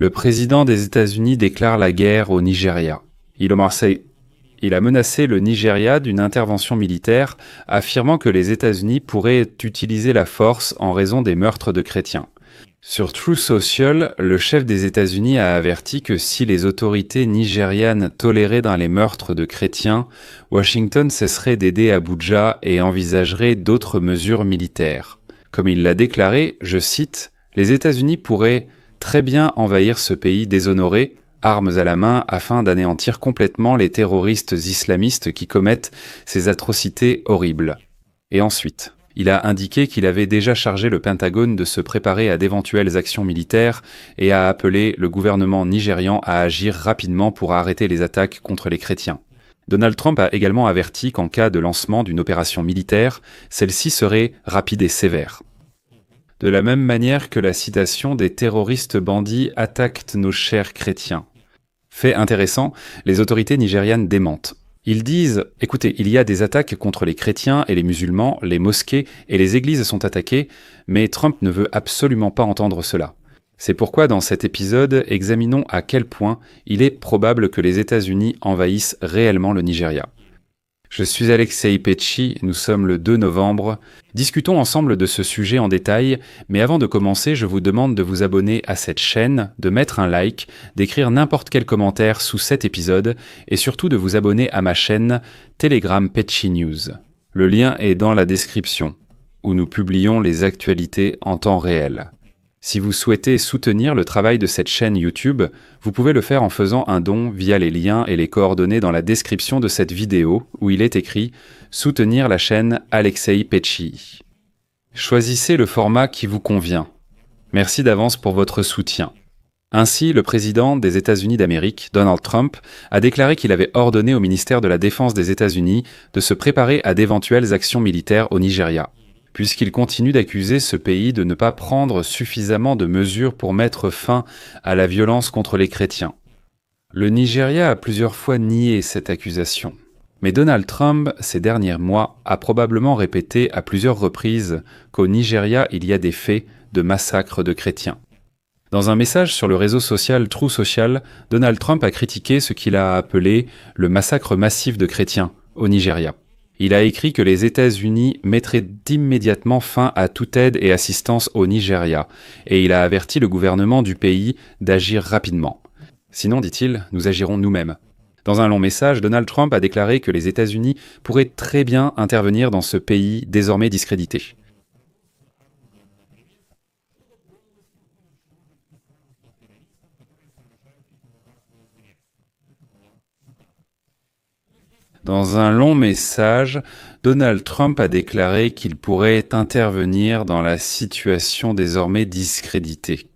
Le président des États-Unis déclare la guerre au Nigeria. Il a menacé le Nigeria d'une intervention militaire, affirmant que les États-Unis pourraient utiliser la force en raison des meurtres de chrétiens. Sur Truth Social, le chef des États-Unis a averti que si les autorités nigérianes toléraient dans les meurtres de chrétiens, Washington cesserait d'aider Abuja et envisagerait d'autres mesures militaires. Comme il l'a déclaré, je cite, « Les États-Unis pourraient très bien envahir ce pays déshonoré, armes à la main, afin d'anéantir complètement les terroristes islamistes qui commettent ces atrocités horribles. » Et ensuite, il a indiqué qu'il avait déjà chargé le Pentagone de se préparer à d'éventuelles actions militaires et a appelé le gouvernement nigérian à agir rapidement pour arrêter les attaques contre les chrétiens. Donald Trump a également averti qu'en cas de lancement d'une opération militaire, celle-ci serait rapide et sévère. De la même manière que la citation des terroristes bandits attaquent nos chers chrétiens. Fait intéressant, les autorités nigérianes démentent. Ils disent « Écoutez, il y a des attaques contre les chrétiens et les musulmans, les mosquées et les églises sont attaquées, mais Trump ne veut absolument pas entendre cela. » C'est pourquoi dans cet épisode, examinons à quel point il est probable que les États-Unis envahissent réellement le Nigeria. Je suis Alexei Pecci, nous sommes le 2 novembre. Discutons ensemble de ce sujet en détail, mais avant de commencer, je vous demande de vous abonner à cette chaîne, de mettre un like, d'écrire n'importe quel commentaire sous cet épisode, et surtout de vous abonner à ma chaîne Telegram Pecci News. Le lien est dans la description, où nous publions les actualités en temps réel. Si vous souhaitez soutenir le travail de cette chaîne YouTube, vous pouvez le faire en faisant un don via les liens et les coordonnées dans la description de cette vidéo où il est écrit « Soutenir la chaîne Alexei Pecci ». Choisissez le format qui vous convient. Merci d'avance pour votre soutien. Ainsi, le président des États-Unis d'Amérique, Donald Trump, a déclaré qu'il avait ordonné au ministère de la Défense des États-Unis de se préparer à d'éventuelles actions militaires au Nigeria, puisqu'il continue d'accuser ce pays de ne pas prendre suffisamment de mesures pour mettre fin à la violence contre les chrétiens. Le Nigeria a plusieurs fois nié cette accusation. Mais Donald Trump, ces derniers mois, a probablement répété à plusieurs reprises qu'au Nigeria, il y a des faits de massacre de chrétiens. Dans un message sur le réseau social Truth Social, Donald Trump a critiqué ce qu'il a appelé le massacre massif de chrétiens au Nigeria. Il a écrit que les États-Unis mettraient immédiatement fin à toute aide et assistance au Nigeria, et il a averti le gouvernement du pays d'agir rapidement. Sinon, dit-il, nous agirons nous-mêmes. Dans un long message, Donald Trump a déclaré que les États-Unis pourraient très bien intervenir dans ce pays désormais discrédité. Dans un long message, Donald Trump a déclaré qu'il pourrait intervenir dans la situation désormais discréditée.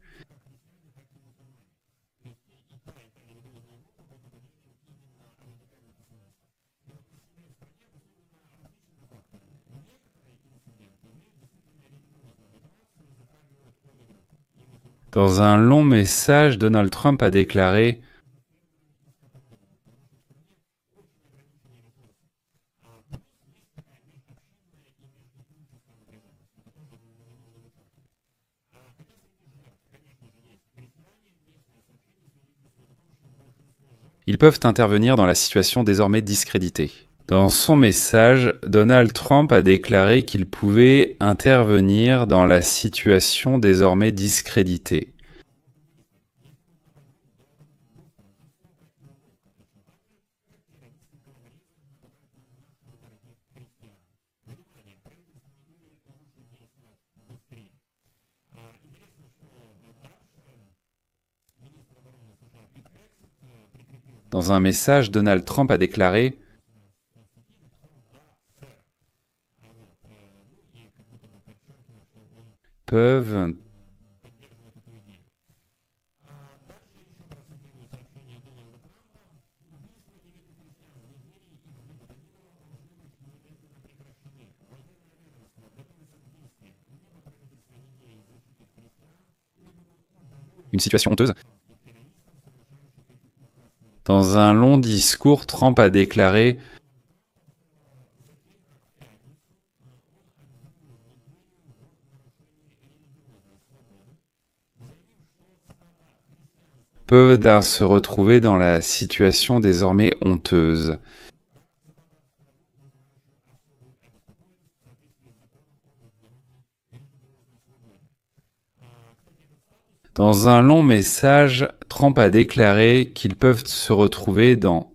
Dans un long message, Donald Trump a déclaré « Ils peuvent intervenir dans la situation désormais discréditée. » Dans son message, Donald Trump a déclaré qu'il pouvait intervenir dans la situation désormais discréditée. Dans un message, Donald Trump a déclaré « peuvent une situation honteuse. » Dans un long discours, Trump a déclaré peuvent se retrouver dans la situation désormais honteuse. Dans un long message, Trump a déclaré qu'ils peuvent se retrouver dans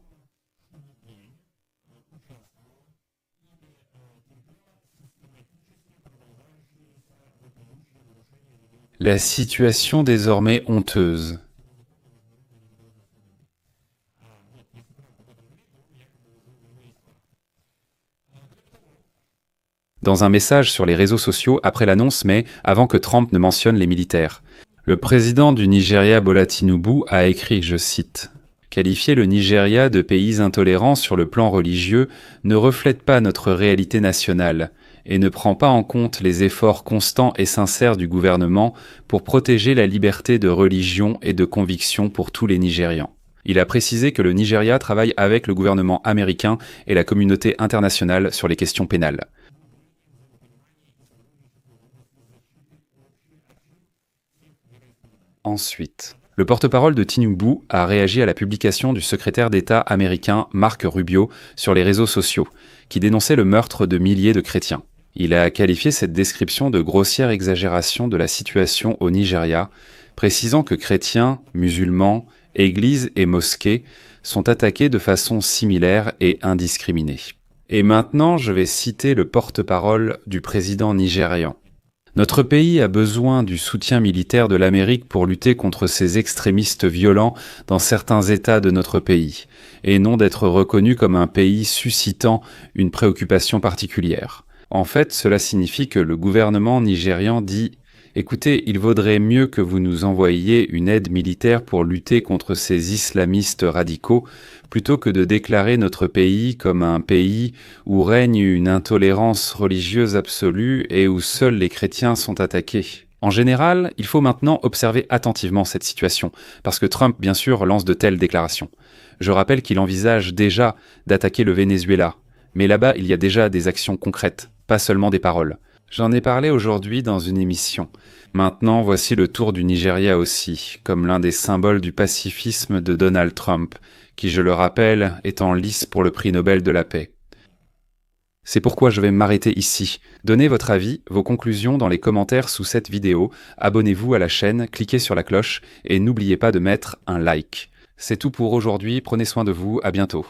la situation désormais honteuse. Dans un message sur les réseaux sociaux après l'annonce, mais avant que Trump ne mentionne les militaires. Le président du Nigeria, Bola Tinubu, a écrit, je cite, « Qualifier le Nigeria de pays intolérant sur le plan religieux ne reflète pas notre réalité nationale et ne prend pas en compte les efforts constants et sincères du gouvernement pour protéger la liberté de religion et de conviction pour tous les Nigérians. » Il a précisé que le Nigeria travaille avec le gouvernement américain et la communauté internationale sur les questions pénales. Ensuite, le porte-parole de Tinubu a réagi à la publication du secrétaire d'État américain Marco Rubio sur les réseaux sociaux, qui dénonçait le meurtre de milliers de chrétiens. Il a qualifié cette description de grossière exagération de la situation au Nigeria, précisant que chrétiens, musulmans, églises et mosquées sont attaqués de façon similaire et indiscriminée. Et maintenant, je vais citer le porte-parole du président nigérian. Notre pays a besoin du soutien militaire de l'Amérique pour lutter contre ces extrémistes violents dans certains États de notre pays, et non d'être reconnu comme un pays suscitant une préoccupation particulière. En fait, cela signifie que le gouvernement nigérian dit « Écoutez, il vaudrait mieux que vous nous envoyiez une aide militaire pour lutter contre ces islamistes radicaux, plutôt que de déclarer notre pays comme un pays où règne une intolérance religieuse absolue et où seuls les chrétiens sont attaqués. » En général, il faut maintenant observer attentivement cette situation, parce que Trump, bien sûr, lance de telles déclarations. Je rappelle qu'il envisage déjà d'attaquer le Venezuela, mais là-bas, il y a déjà des actions concrètes, pas seulement des paroles. J'en ai parlé aujourd'hui dans une émission. Maintenant, voici le tour du Nigeria aussi, comme l'un des symboles du pacifisme de Donald Trump, qui, je le rappelle, est en lice pour le prix Nobel de la paix. C'est pourquoi je vais m'arrêter ici. Donnez votre avis, vos conclusions dans les commentaires sous cette vidéo, abonnez-vous à la chaîne, cliquez sur la cloche et n'oubliez pas de mettre un like. C'est tout pour aujourd'hui, prenez soin de vous, à bientôt.